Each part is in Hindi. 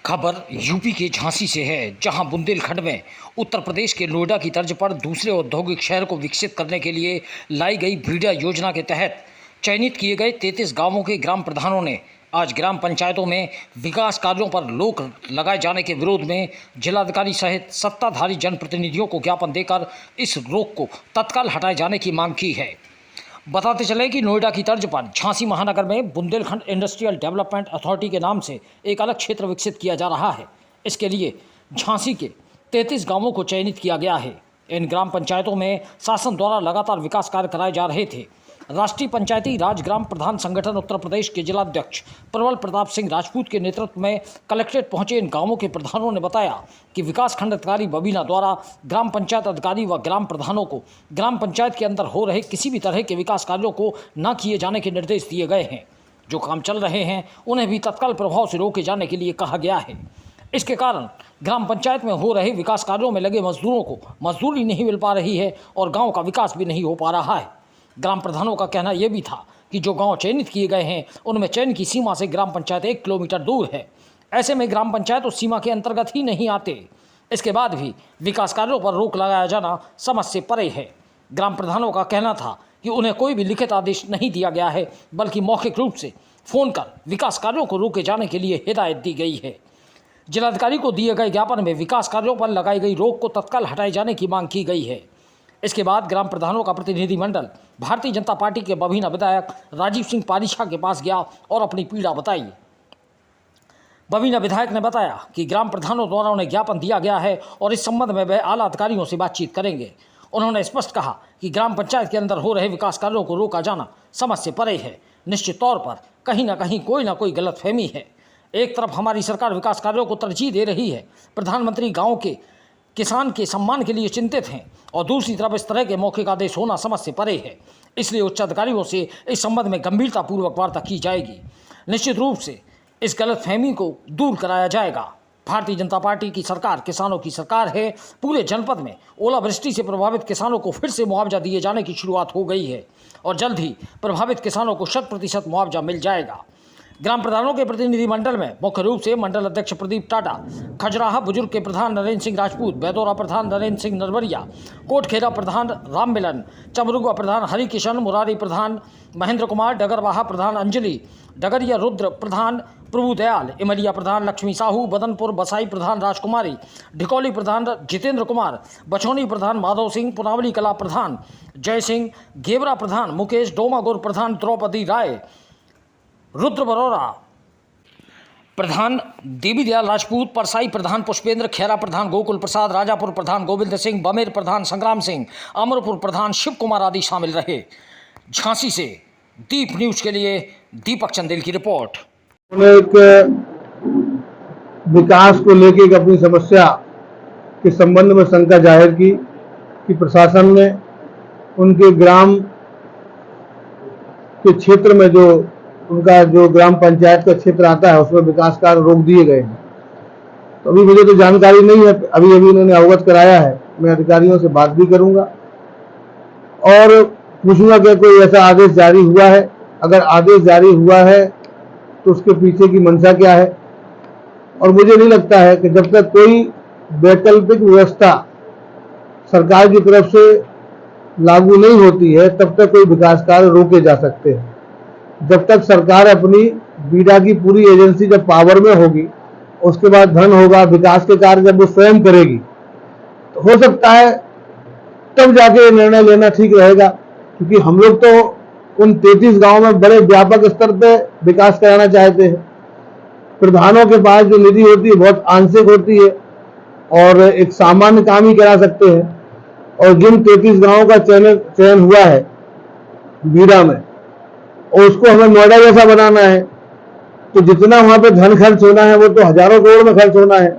खबर यूपी के झांसी से है, जहां बुंदेलखंड में उत्तर प्रदेश के नोएडा की तर्ज पर दूसरे औद्योगिक शहर को विकसित करने के लिए लाई गई भीड़ा योजना के तहत चयनित किए गए 33 गांवों के ग्राम प्रधानों ने आज ग्राम पंचायतों में विकास कार्यों पर रोक लगाए जाने के विरोध में जिलाधिकारी सहित सत्ताधारी जनप्रतिनिधियों को ज्ञापन देकर इस रोक को तत्काल हटाए जाने की मांग की है। बताते चले कि नोएडा की तर्ज पर झांसी महानगर में बुंदेलखंड इंडस्ट्रियल डेवलपमेंट अथॉरिटी के नाम से एक अलग क्षेत्र विकसित किया जा रहा है। इसके लिए झांसी के 33 गांवों को चयनित किया गया है। इन ग्राम पंचायतों में शासन द्वारा लगातार विकास कार्य कराए जा रहे थे। राष्ट्रीय पंचायती राज ग्राम प्रधान संगठन उत्तर प्रदेश के जिलाध्यक्ष प्रबल प्रताप सिंह राजपूत के नेतृत्व में कलेक्ट्रेट पहुंचे इन गांवों के प्रधानों ने बताया कि विकास खंड अधिकारी बबीना द्वारा ग्राम पंचायत अधिकारी व ग्राम प्रधानों को ग्राम पंचायत के अंदर हो रहे किसी भी तरह के विकास कार्यों को न किए जाने के निर्देश दिए गए हैं। जो काम चल रहे हैं उन्हें भी तत्काल प्रभाव से रोके जाने के लिए कहा गया है। इसके कारण ग्राम पंचायत में हो रहे विकास कार्यों में लगे मजदूरों को मजदूरी नहीं मिल पा रही है और गाँव का विकास भी नहीं हो पा रहा है। ग्राम प्रधानों का कहना यह भी था कि जो गांव चयनित किए गए हैं उनमें चयन की सीमा से ग्राम पंचायत 1 किलोमीटर दूर है। ऐसे में ग्राम पंचायत उस सीमा के अंतर्गत ही नहीं आते। इसके बाद भी विकास कार्यों पर रोक लगाया जाना समझ से परे है। ग्राम प्रधानों का कहना था कि उन्हें कोई भी लिखित आदेश नहीं दिया गया है, बल्कि मौखिक रूप से फ़ोन कर विकास कार्यों को रोके जाने के लिए हिदायत दी गई है। जिलाधिकारी को दिए गए ज्ञापन में विकास कार्यों पर लगाई गई रोक को तत्काल हटाए जाने की मांग की गई है। इसके बाद ग्राम प्रधानों का प्रतिनिधिमंडल भारतीय जनता पार्टी के बभीना विधायक राजीव सिंह पारीछा के पास गया और अपनी पीड़ा बताई। बभीना विधायक ने बताया कि ग्राम प्रधानों द्वारा उन्हें ज्ञापन दिया गया है और इस संबंध में वे आला अधिकारियों से बातचीत करेंगे। उन्होंने स्पष्ट कहा कि ग्राम पंचायत के अंदर हो रहे विकास कार्यों को रोका जाना समझ से परे है। निश्चित तौर पर कहीं ना कहीं कोई ना कोई गलतफहमी है। एक तरफ हमारी सरकार विकास कार्यों को तरजीह दे रही है, प्रधानमंत्री गाँव के किसान के सम्मान के लिए चिंतित हैं, और दूसरी तरफ इस तरह के मौखिक आदेश होना समझ से परे है। इसलिए उच्च अधिकारियों से इस संबंध में गंभीरतापूर्वक वार्ता की जाएगी। निश्चित रूप से इस गलतफहमी को दूर कराया जाएगा। भारतीय जनता पार्टी की सरकार किसानों की सरकार है। पूरे जनपद में ओलावृष्टि से प्रभावित किसानों को फिर से मुआवजा दिए जाने की शुरुआत हो गई है और जल्द ही प्रभावित किसानों को 100% मुआवजा मिल जाएगा। ग्राम प्रधानों के प्रतिनिधिमंडल में मुख्य रूप से मंडल अध्यक्ष प्रदीप टाटा, खजराहा बुजुर्ग के प्रधान नरेंद्र सिंह राजपूत, बैदौरा प्रधान नरेंद्र सिंह नरवरिया, कोटखेरा प्रधान राम मिलन, चमरुआ प्रधान हरिकिशन, मुरारी प्रधान महेंद्र कुमार, डगरवाहा प्रधान अंजलि, डगरिया रुद्र प्रधान प्रभु दयाल, इमलिया प्रधान लक्ष्मी साहू, बदनपुर बसाई प्रधान राजकुमारी, ढिकौली प्रधान जितेंद्र कुमार, बछौनी प्रधान माधव सिंह, पुनावली कला प्रधान जय सिंह, गेवरा प्रधान मुकेश, डोमागुर प्रधान द्रौपदी राय, रुद्र बरोरा प्रधान देवी दयाल राजपूत, परसाई प्रधान पुष्पेंद्र, खैरा प्रधान गोकुल प्रसाद, राजापुर प्रधान गोविंद सिंह, बमेर प्रधान संग्राम सिंह, अमरपुर प्रधान शिव कुमार आदि शामिल रहे। झांसी से दीप न्यूज के लिए दीपक चंदेल की रिपोर्ट। एक विकास को लेकर एक अपनी समस्या के संबंध में शंका जाहिर की कि प्रशासन ने उनके ग्राम के क्षेत्र में जो उनका जो ग्राम पंचायत का क्षेत्र आता है उसमें विकास कार्य रोक दिए गए हैं। तो अभी मुझे तो जानकारी नहीं है, अभी उन्होंने अवगत कराया है। मैं अधिकारियों से बात भी करूंगा और पूछूंगा कि कोई ऐसा आदेश जारी हुआ है। अगर आदेश जारी हुआ है तो उसके पीछे की मंशा क्या है। और मुझे नहीं लगता है कि जब तक कोई वैकल्पिक व्यवस्था सरकार की तरफ से लागू नहीं होती है तब तक कोई विकास कार्य रोके जा सकते हैं। जब तक सरकार अपनी बीडा की पूरी एजेंसी जब पावर में होगी, उसके बाद धन होगा, विकास के कार्य जब वो स्वयं करेगी तो हो सकता है तब जाके निर्णय लेना ठीक रहेगा। क्योंकि हम लोग तो उन 33 गांव में बड़े व्यापक स्तर पे विकास कराना चाहते हैं। प्रधानों के पास जो निधि होती है बहुत आंशिक होती है और एक सामान्य काम ही करा सकते हैं। और जिन 33 गांवों का चयन हुआ है बीडा में और उसको हमें नोएडा जैसा बनाना है, तो जितना वहां पे धन खर्च होना है वो तो हजारों करोड़ में खर्च होना है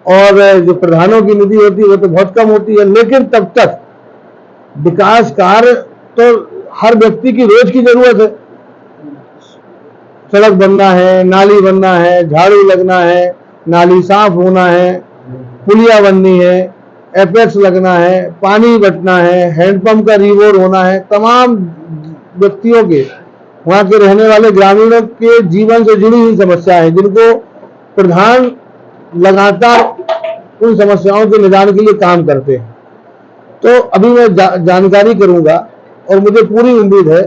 और जो प्रधानों की निधि होती है वो तो बहुत कम होती है। लेकिन तब तक विकास कार्य तो हर व्यक्ति की रोज की जरूरत है। सड़क बनना है, नाली बनना है, झाड़ू लगना है, नाली साफ होना है, पुलिया बननी है, एपेक्स लगना है, पानी बटना है, हैंडपंप का रिवोर होना है। तमाम व्यक्तियों के, वहां के रहने वाले ग्रामीणों के जीवन से जुड़ी हुई समस्या है जिनको प्रधान लगातार उन समस्याओं के निदान के लिए काम करते हैं। तो अभी मैं जानकारी करूंगा और मुझे पूरी उम्मीद है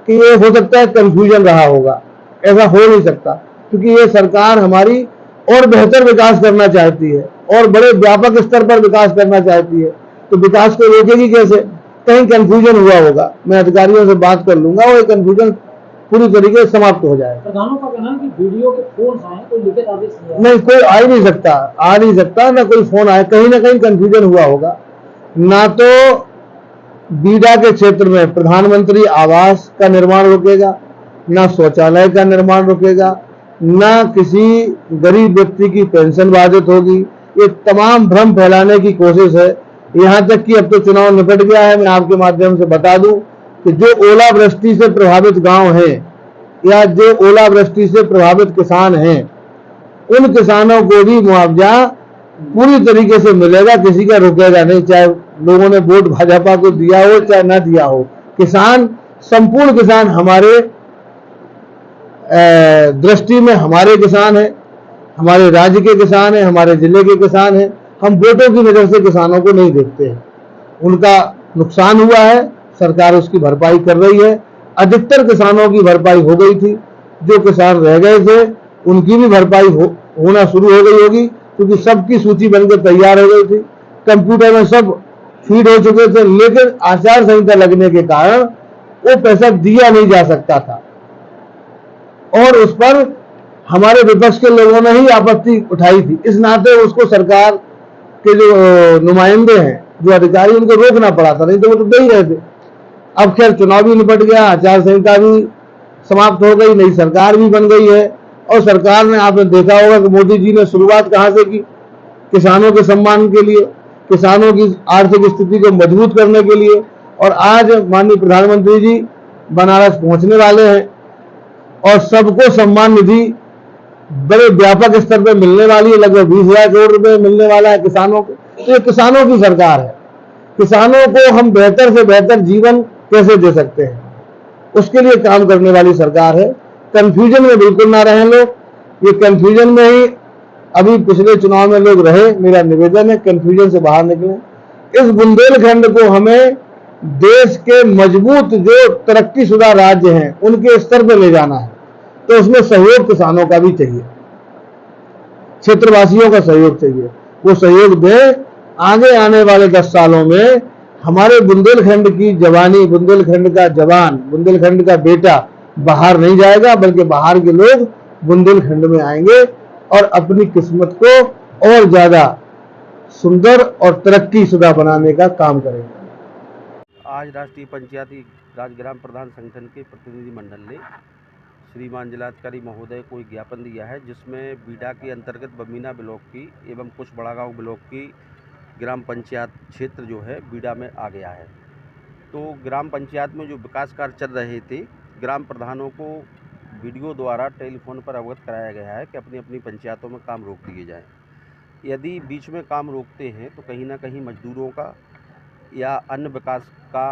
कि ये हो सकता है कंफ्यूजन रहा होगा, ऐसा हो नहीं सकता, क्योंकि ये सरकार हमारी और बेहतर विकास करना चाहती है और बड़े व्यापक स्तर पर विकास करना चाहती है। तो विकास को रोकेगी कैसे? कहीं कंफ्यूजन हुआ होगा, मैं अधिकारियों से बात कर लूंगा और ये कंफ्यूजन पूरी तरीके से समाप्त हो जाएगा। प्रधानों का कहना है कि वीडियो के फोन आए, कोई लिखित आदेश नहीं, कोई आ नहीं सकता, ना कोई फोन आए, कहीं ना कहीं कंफ्यूजन हुआ होगा। ना तो बीडा के क्षेत्र में प्रधानमंत्री आवास का निर्माण रुकेगा, ना शौचालय का निर्माण रुकेगा, ना किसी गरीब व्यक्ति की पेंशन बाधित होगी। ये तमाम भ्रम फैलाने की कोशिश है। यहाँ तक कि अब तो चुनाव निपट गया है। मैं आपके माध्यम से बता दूं कि जो ओलावृष्टि से प्रभावित गांव हैं या जो ओलावृष्टि से प्रभावित किसान हैं, उन किसानों को भी मुआवजा पूरी तरीके से मिलेगा, किसी का रुकेगा नहीं, चाहे लोगों ने वोट भाजपा को दिया हो चाहे ना दिया हो। किसान, संपूर्ण किसान हमारे दृष्टि में हमारे किसान हैं, हमारे राज्य के किसान हैं, हमारे जिले के किसान हैं। हम वोटों की वजह से किसानों को नहीं देखते हैं। उनका नुकसान हुआ है, सरकार उसकी भरपाई कर रही है। अधिकतर किसानों की भरपाई हो गई थी, जो किसान रह गए थे उनकी भी भरपाई होना शुरू हो गई होगी, क्योंकि सबकी सूची बनकर तैयार हो गई थी, कंप्यूटर में सब फीड हो चुके थे। लेकिन आचार संहिता लगने के कारण वो पैसा दिया नहीं जा सकता था और उस पर हमारे विपक्ष के लोगों ने ही आपत्ति उठाई थी। इस नाते उसको सरकार के जो नुमाइंदे हैं, जो अधिकारी, उनको रोकना पड़ा था, नहीं तो वो तो दे ही रहे थे। अब खैर चुनाव भी निपट गया, आचार संहिता भी समाप्त हो गई, नई सरकार भी बन गई है और सरकार ने, आपने देखा होगा कि मोदी जी ने शुरुआत कहां से की? किसानों के सम्मान के लिए, किसानों की आर्थिक स्थिति को मजबूत करने के लिए। और आज माननीय प्रधानमंत्री जी बनारस पहुंचने वाले हैं और सबको सम्मान निधि बड़े व्यापक स्तर पर मिलने वाली है, लगभग 20,000 करोड़ रुपए मिलने वाला है किसानों को। तो ये किसानों की सरकार है। किसानों को हम बेहतर से बेहतर जीवन कैसे दे सकते हैं, उसके लिए काम करने वाली सरकार है। कंफ्यूजन में बिल्कुल ना रहें लोग। ये कंफ्यूजन में ही अभी पिछले चुनाव में लोग रहे। मेरा निवेदन है, कंफ्यूजन से बाहर निकलें। इस बुंदेलखंड को हमें देश के मजबूत जो तरक्कीशुदा राज्य हैं उनके स्तर पर ले जाना है, तो उसमें सहयोग किसानों का भी चाहिए, क्षेत्रवासियों का सहयोग चाहिए। वो सहयोग दें। आगे आने वाले 10 सालों में हमारे बुंदेलखंड की जवानी, बुंदेलखंड का जवान, बुंदेलखंड का बेटा बाहर नहीं जाएगा, बल्कि बाहर के लोग बुंदेलखंड में आएंगे और अपनी किस्मत को और ज्यादा सुंदर और तरक्कीशुदा बनाने का काम करेंगे। आज राष्ट्रीय पंचायती राज ग्राम प्रधान संगठन के प्रतिनिधिमंडल ने श्रीमान जिलाधिकारी महोदय को एक ज्ञापन दिया है, जिसमें बीडा के अंतर्गत बमीना ब्लॉक की एवं कुछ बड़ागांव ब्लॉक की ग्राम पंचायत क्षेत्र जो है बीडा में आ गया है। तो ग्राम पंचायत में जो विकास कार्य चल रहे थे, ग्राम प्रधानों को वीडियो द्वारा टेलीफोन पर अवगत कराया गया है कि अपनी अपनी पंचायतों में काम रोक दिए जाएँ। यदि बीच में काम रोकते हैं तो कहीं ना कहीं मजदूरों का या अन्य विकास का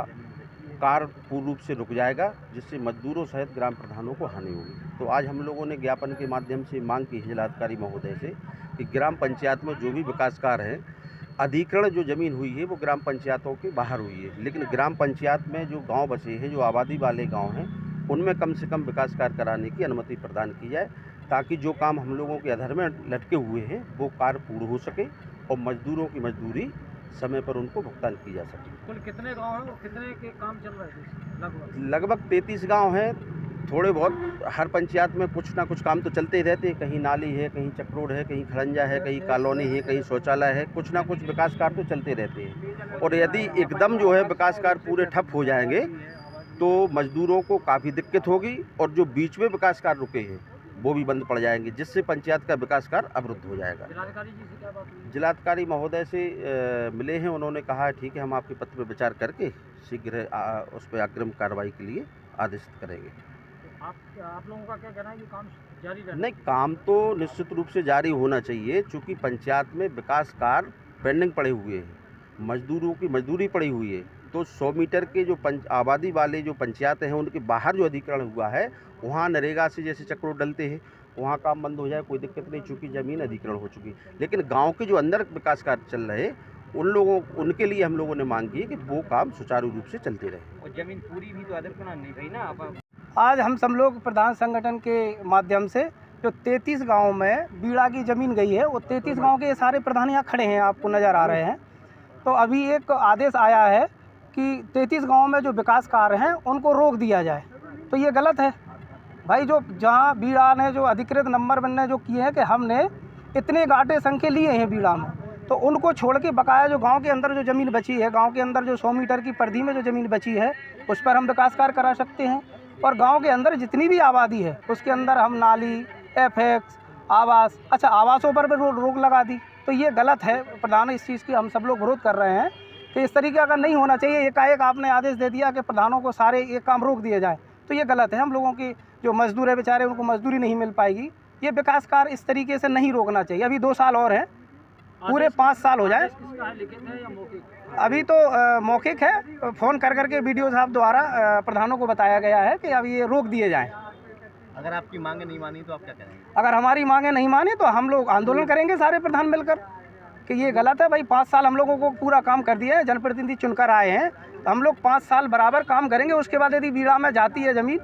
कार्य पूर्ण रूप से रुक जाएगा, जिससे मजदूरों सहित ग्राम प्रधानों को हानि होगी। तो आज हम लोगों ने ज्ञापन के माध्यम से मांग की है जिलाधिकारी महोदय से कि ग्राम पंचायत में जो भी विकास कार्य है, अधिग्रहण जो ज़मीन हुई है वो ग्राम पंचायतों के बाहर हुई है, लेकिन ग्राम पंचायत में जो गांव बचे हैं, जो आबादी वाले गांव हैं, उनमें कम से कम विकास कार्य कराने की अनुमति प्रदान की जाए, ताकि जो काम हम लोगों के अधर में लटके हुए हैं वो कार्य पूर्ण हो सके और मजदूरों की मजदूरी समय पर उनको भुगतान की जा सके। कुल कितने गांव हैं और कितने के काम चल रहे हैं? लगभग 33 गांव हैं। थोड़े बहुत हर पंचायत में कुछ ना कुछ काम तो चलते ही रहते हैं। कहीं नाली है, कहीं चक्रोड है, कहीं खड़ंजा है, कहीं कॉलोनी है, कहीं शौचालय है, कुछ ना कुछ विकास कार्य तो चलते रहते हैं। और यदि एकदम जो है विकास कार्य पूरे ठप हो जाएंगे तो मजदूरों को काफ़ी दिक्कत होगी और जो बीच में विकास कार्य रुके हैं वो भी बंद पड़ जाएंगे, जिससे पंचायत का विकास कार्य अवरुद्ध हो जाएगा। जिलाधिकारी जी से क्या बात हुई? जिलाधिकारी महोदय से मिले हैं, उन्होंने कहा ठीक है, हम आपके पत्र पर विचार करके शीघ्र उस पर अग्रिम कार्रवाई के लिए आदेशित करेंगे। तो आप लोगों का क्या कहना है, ये काम जारी रहना? नहीं, काम तो निश्चित रूप से जारी होना चाहिए, चूँकि पंचायत में विकास कार्य पेंडिंग पड़े हुए हैं, मजदूरों की मजदूरी पड़ी हुई है। तो 100 मीटर के जो आबादी वाले जो पंचायत हैं उनके बाहर जो अधिग्रहण हुआ है, वहाँ नरेगा से जैसे चक्रोड डलते हैं, वहाँ काम बंद हो जाए, कोई दिक्कत नहीं, चूँकि ज़मीन अधिग्रहण हो चुकी। लेकिन गांव के जो अंदर विकास कार्य चल रहे उनके लिए हम लोगों ने मांग की है कि वो काम सुचारू रूप से चलते रहे। और जमीन पूरी भी तो अधिग्रहण नहीं भई ना। अब आज हम सब लोग प्रधान संगठन के माध्यम से जो 33 गांव में बीड़ा की ज़मीन गई है, वो 33 गांव के सारे प्रधान यहाँ खड़े हैं, आपको नज़र आ रहे हैं। तो अभी एक आदेश आया है कि 33 गांव में जो विकास कार्य हैं उनको रोक दिया जाए। तो ये गलत है भाई। जो जहाँ बीड़ा ने जो अधिकृत नंबर बनने जो किए हैं कि हमने इतने गाटे संख्या लिए हैं बीड़ा में, तो उनको छोड़ के बकाया जो गांव के अंदर जो ज़मीन बची है, गांव के अंदर जो 100 मीटर की परिधि में जो ज़मीन बची है, उस पर हम विकास कार्य करा सकते हैं। और गांव के अंदर जितनी भी आबादी है उसके अंदर हम नाली, एफएक्स, आवास, अच्छा आवासों पर भी रोक लगा दी। तो ये गलत है। प्रधान इस चीज़ की हम सब लोग विरोध कर रहे हैं कि इस तरीके का नहीं होना चाहिए। एकाएक आपने आदेश दे दिया कि प्रधानों को सारे एक काम रोक दिए जाए, तो ये गलत है। हम लोगों की जो मजदूर है बेचारे, उनको मजदूरी नहीं मिल पाएगी। ये विकास कार्य इस तरीके से नहीं रोकना चाहिए। अभी 2 साल और हैं, पूरे 5 साल हो जाए। किसका है, लिखित है या मौखिक? अभी तो मौखिक है। फ़ोन कर करके वीडियो साहब द्वारा प्रधानों को बताया गया है कि अब ये रोक दिए जाएँ। अगर आपकी मांगे नहीं मानी तो आप क्या करेंगे? अगर हमारी मांगे नहीं माने तो हम लोग आंदोलन करेंगे सारे प्रधान मिलकर कि ये गलत है भाई। 5 साल हम लोगों को पूरा काम कर दिया है, जनप्रतिनिधि चुनकर आए हैं, तो हम लोग 5 साल बराबर काम करेंगे। उसके बाद यदि बीड़ा में जाती है ज़मीन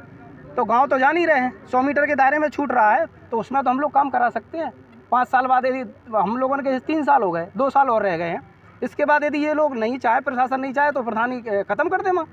तो गांव तो जान ही रहे हैं 100 मीटर के दायरे में छूट रहा है, तो उसमें तो हम लोग काम करा सकते हैं। 5 साल बाद यदि हम लोगों ने 3 साल हो गए, 2 साल और रह गए हैं, इसके बाद यदि ये लोग नहीं चाहे, प्रशासन नहीं चाहे, तो प्रधानी ख़त्म कर दे माँ।